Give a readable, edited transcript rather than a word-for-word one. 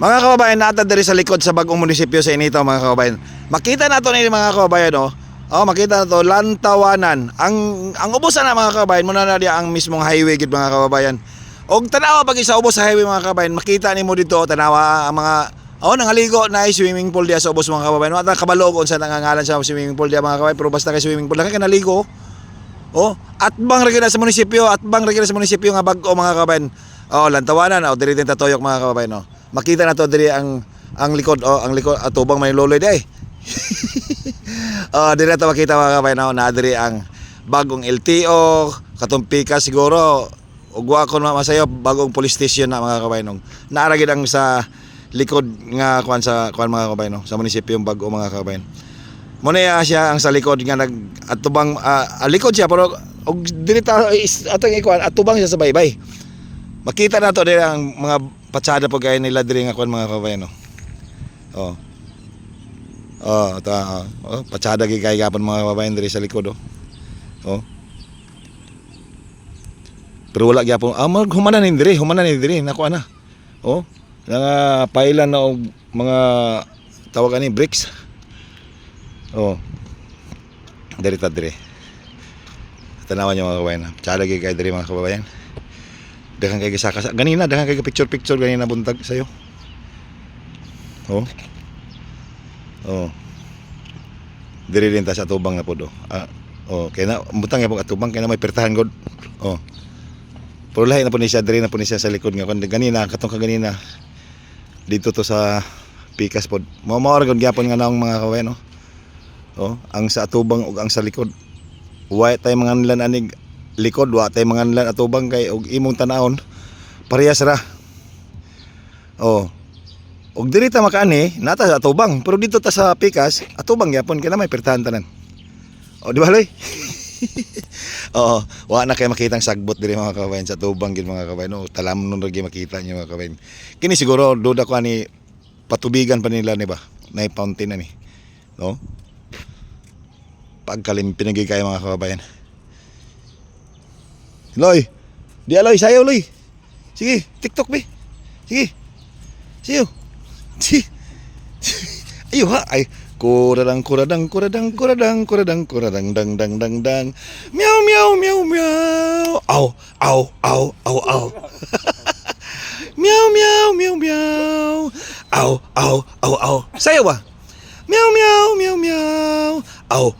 Mga kababayan, natin diri sa likod sa bagong munisipyo sa Initaw, mga kababayan. Makita nato ni mga kababayan, oh. Oh, makita nato lantawanan. Ang ubusan na mga kababayan, muna na diya ang mismong highway gid mga kababayan. Og tanawa pag isa ubos sa highway mga kababayan, makita nimo dito tanawa ang mga nangaligo na swimming pool diya sa ubos mga kababayan. Wala kabalo kung sa nangangalan sa swimming pool diya mga kababayan, pero basta kay swimming pool lang kay naligo. Oh, at bang regina sa munisipyo, nga bag-o mga kababayan. Oh, lantawanan, diri din tatoyok mga kababayan, oh. Makita na to diri ang likod, ang likod atubang may loloy day. Diri na to makita mga kababayan, na diri ang bagong LTO, katong pika siguro. Ugwa ko na masayo bagong police station na mga kababayan. Naara gid ang sa likod nga kuan mga kababayan, sa munisipyo yung bago mga kababayan. Muna siya ang sa likod nga atubang likod siya pero og diri ta atong ikuan atubang siya sa baybay. Makita na to diri ang mga patsada po gaya nila diri nga kuan mga kababayan, no. Patsada gi kay gapon mga kababayan diri sa likod, Pero wala gyapon humanan ni diri nako ana. Nga pailan na og mga tawag ani bricks. Diri ta diri. Tanawan niyo mga kababayan. Patsada gi kay diri mga kababayan. Daghang kay gisaka ganina, daghang kay picture ganina buntag sayo. Diri rin ta sa atubang na pod. Kay na butang gyapon atubang kay na may pertahan god. Pero lahi na po ni siya, diri na po ni siya sa likod nga kundi ganina katong kaganina. Dito to sa Pikas pod. Mao ra gyapon nga naong mga kawayan, ang sa atubang ug ang sa likod. Wa tay mga nlan anig likod, wa tay mga nlan atubang kay og imong tan-awon parehas ra. Og diri ta makaani nata sa atubang, pero dito ta sa Pikas atubang gyapon kay na may pertahan tanan. Di ba loy? Wa na kay makitang sagbot diri mga kababayan sa atubang gid mga kababayan. Talamnon ra gyud makita niyo mga kababayan. Kini siguro duda ko ani patubigan pa nila ni ba? Nay fountain na ni. Pagkalim pinagi kay mga kababayan. Loy. Di aloy sayo loy. Sige, TikTok be. Sige. Sayo. Ayo ha ay kuradang dang dang. Meow meow meow meow. Aw. Meow meow meow meow. Aw. Sayo ba? Meow meow meow meow. Aw.